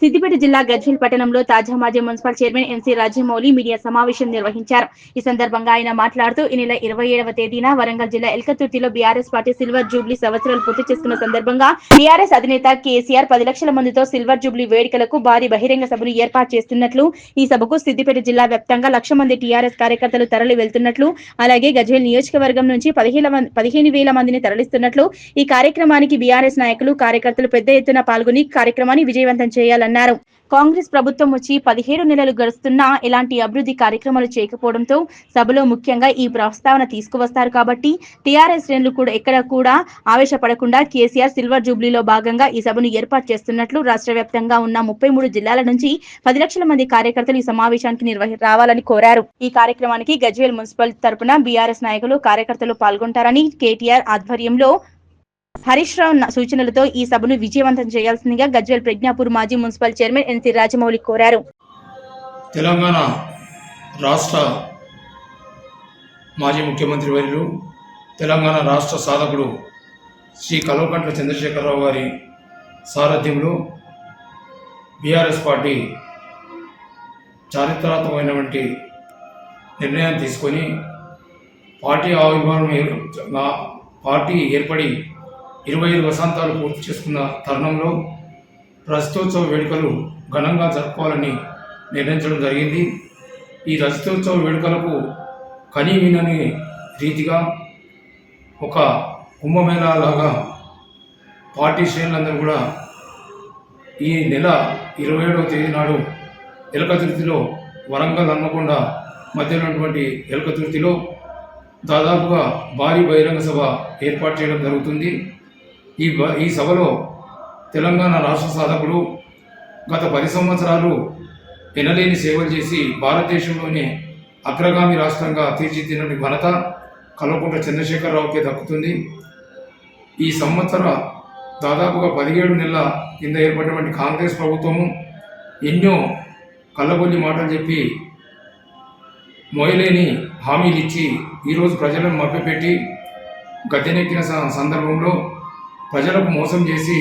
సిద్దిపేట జిల్లా గజ్వేల్ పట్టణంలో తాజా మాజీ municipal chairman NC Rajamouli media సమావేశం నిర్వహించారు. ఈ సందర్భంగా ఆయన మాట్లాడుతూ ఈ నెల 27వ తేదీన వరంగల్ జిల్లా ఎల్కతుర్తిలో బీఆర్ఎస్ పార్టీ సిల్వర్ జూబ్లీ సంవత్సరాలు పూర్తి చేసుకున్న సందర్భంగా బీఆర్ఎస్ అధినేత కేసీఆర్ 10 లక్షల మందితో సిల్వర్ జూబ్లీ వేడుకలకు భారీ బహిరంగ సభను ఏర్పాటు చేస్తున్నట్లు, ఈ సభకు సిద్దిపేట జిల్లా వ్యాప్తంగా 1,00,000 మంది టీఆర్ఎస్ కార్యకర్తలు తరలి వెళ్తున్నట్లు, అలాగే గజ్వేల్ నియోజకవర్గం నుంచి 15,000 మందిని తరలిస్తున్నట్లు, ఈ కార్యక్రమానికి బీఆర్ఎస్ నాయకులు కార్యకర్తలు పెద్ద ఎత్తున పాల్గొని కార్యక్రమాన్ని విజయవంతం చేయాలన్నారు. కాంగ్రెస్ ప్రభుత్వం వచ్చి 17 నెలలు గడుస్తున్నా ఎలాంటి అభివృద్ధి కార్యక్రమాలు చేయకపోవడంతో సభలో ముఖ్యంగా ఈ ప్రస్తావన తీసుకువస్తారు. కాబట్టి టీఆర్ఎస్ శ్రేణులు కూడా ఎక్కడ కూడా ఆవేశపడకుండా కేసీఆర్ సిల్వర్ జూబ్లీలో భాగంగా ఈ సభను ఏర్పాటు చేస్తున్నట్లు రాష్ట్ర వ్యాప్తంగా ఉన్న 33 జిల్లాల నుంచి 10 లక్షల మంది కార్యకర్తలు ఈ సమావేశానికి రావాలని కోరారు. ఈ కార్యక్రమానికి గజ్వేల్ మున్సిపల్ తరపున బీఆర్ఎస్ నాయకులు కార్యకర్తలు పాల్గొంటారని, కేటీఆర్ ఆధ్వర్యంలో హరీష్ రావు సూచనలతో ఈ సభను విజయవంతం చేయాల్సిందిగా గజ్వేల్ ప్రజ్ఞాపూర్ మాజీ మున్సిపల్ చైర్మన్ ఎన్సీ రాజమౌళి కోరారు. తెలంగాణ రాష్ట్ర మాజీ ముఖ్యమంత్రి వర్యులు, తెలంగాణ రాష్ట్ర సాధకుడు శ్రీ కల్వకుంట్ల చంద్రశేఖరరావు గారి సారథ్యంలో బీఆర్ఎస్ పార్టీ చారిత్రాత్మకమైనటువంటి నిర్ణయం తీసుకొని పార్టీ ఏర్పడి 25 వసంతాలు పూర్తి చేసుకున్న తరుణంలో రజతోత్సవ వేడుకలు ఘనంగా జరుపుకోవాలని నిర్ణయించడం జరిగింది. ఈ రజతోత్సవ వేడుకలకు కనీవినని రీతిగా ఒక కుంభమేళా లాగా పార్టీ శ్రేణులందరూ కూడా ఈ నెల 27వ తేదీ నాడు ఎల్కతుర్తిలో, వరంగల్ హన్మకొండ మధ్యలో ఉన్నటువంటి ఎల్కతుర్తిలో దాదాపుగా భారీ బహిరంగ సభ ఏర్పాటు చేయడం జరుగుతుంది. ఈ సభలో తెలంగాణ రాష్ట్ర సాధకుడు గత 10 సంవత్సరాలు ఎనలేని సేవలు చేసి భారతదేశంలోనే అగ్రగామి రాష్ట్రంగా తీర్చిదిద్దిన ఘనత కల్వకుంట్ల చంద్రశేఖరరావుకే దక్కుతుంది. ఈ సంవత్సర దాదాపుగా 17 నెలల కింద ఏర్పడినటువంటి కాంగ్రెస్ ప్రభుత్వము ఎన్నో కళ్ళబొల్లి మాటలు చెప్పి మోయలేని హామీలు ఇచ్చి ఈరోజు ప్రజలను మభ్యపెట్టి గద్దెనెక్కిన సందర్భంలో ప్రజలకు మోసం చేసి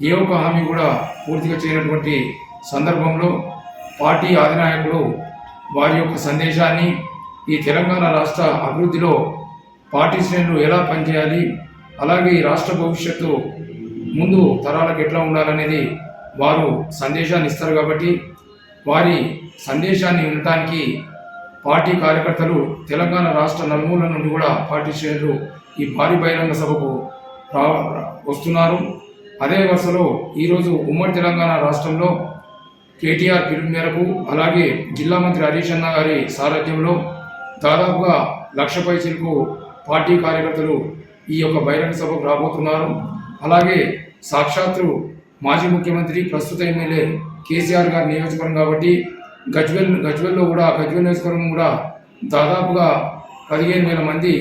ఏ ఒక్క హామీ కూడా పూర్తిగా చేయనటువంటి సందర్భంలో పార్టీ అధినాయకుడు వారి యొక్క సందేశాన్ని ఈ తెలంగాణ రాష్ట్ర అభివృద్ధిలో పార్టీ శ్రేణులు ఎలా పనిచేయాలి, అలాగే ఈ రాష్ట్ర భవిష్యత్తు ముందు తరాలకు ఎట్లా ఉండాలనేది వారు సందేశాన్ని ఇస్తారు. కాబట్టి వారి సందేశాన్ని వినటానికి పార్టీ కార్యకర్తలు తెలంగాణ రాష్ట్ర నలుమూల నుండి కూడా పార్టీ శ్రేణులు ఈ భారీ బహిరంగ సభకు వస్తున్నారు. అదే వరుసలో ఈరోజు ఉమ్మడి తెలంగాణ రాష్ట్రంలో కేటీఆర్ పిలుపు మేరకు, అలాగే జిల్లా మంత్రి హరీష్ అన్న గారి సారథ్యంలో దాదాపుగా 1,00,000 పైచిలకు పార్టీ కార్యకర్తలు ఈ యొక్క బహిరంగ సభకు రాబోతున్నారు. అలాగే సాక్షాత్తు మాజీ ముఖ్యమంత్రి, ప్రస్తుత ఎమ్మెల్యే కేసీఆర్ గారి నియోజకవర్గం కాబట్టి గజ్వేల్లో కూడా గజ్వేల్ నియోజకవర్గం కూడా దాదాపుగా 15,000 మంది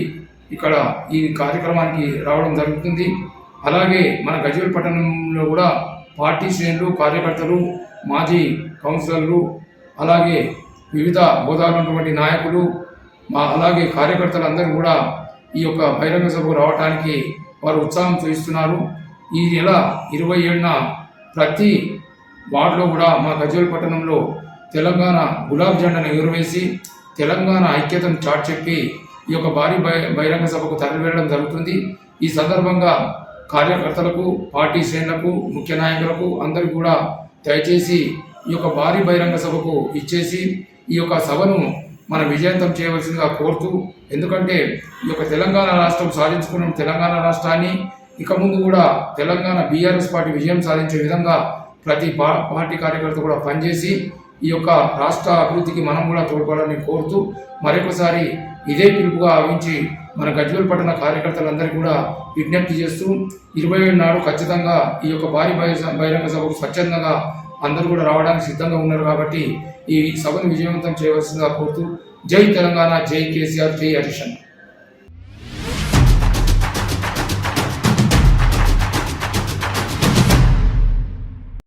ఇక్కడ ఈ కార్యక్రమానికి రావడం జరుగుతుంది. అలాగే మన గజ్వేల్ పట్టణంలో కూడా పార్టీ శ్రేణులు, కార్యకర్తలు, మాజీ కౌన్సిలర్లు, అలాగే వివిధ హోదాలో ఉన్నటువంటి నాయకులు, అలాగే కార్యకర్తలు అందరూ కూడా ఈ యొక్క బహిరంగ సభకు రావడానికి వారు ఉత్సాహం చూపిస్తున్నారు. ఈ నెల 27న ప్రతి వార్డులో కూడా మా గజ్వేల్ పట్టణంలో తెలంగాణ గులాబ్ జెండాను ఎగురవేసి తెలంగాణ ఐక్యతను చాటి చెప్పి ఈ యొక్క భారీ బహిరంగ సభకు తరలి వెళ్ళడం జరుగుతుంది. ఈ సందర్భంగా కార్యకర్తలకు, పార్టీ శ్రేణులకు, ముఖ్య నాయకులకు అందరికీ కూడా దయచేసి ఈ యొక్క భారీ బహిరంగ సభకు ఇచ్చేసి ఈ యొక్క సభను మన విజయవంతం చేయవలసిందిగా కోరుతూ, ఎందుకంటే ఈ యొక్క తెలంగాణ రాష్ట్రం సాధించుకున్న తెలంగాణ రాష్ట్రాన్ని ఇక ముందు కూడా తెలంగాణ బీఆర్ఎస్ పార్టీ విజయం సాధించే విధంగా ప్రతి పార్టీ కార్యకర్త కూడా పనిచేసి ఈ యొక్క రాష్ట్ర అభివృద్ధికి మనం కూడా తోడ్పడాలని కోరుతూ మరొకసారి ఇదే పిలుపుగా భావించి మన గజ్వేల్ పట్టణ కార్యకర్తలందరికీ కూడా విజ్ఞప్తి చేస్తూ 27 నాడు ఖచ్చితంగా ఈ యొక్క భారీ బహిరంగ సభకు స్వచ్ఛందంగా అందరూ కూడా రావడానికి సిద్ధంగా ఉన్నారు. కాబట్టి ఈ సభను విజయవంతం చేయవలసిందిగా కోరుతూ జై తెలంగాణ, జై కేసీఆర్, జై హరీష్ అన్న.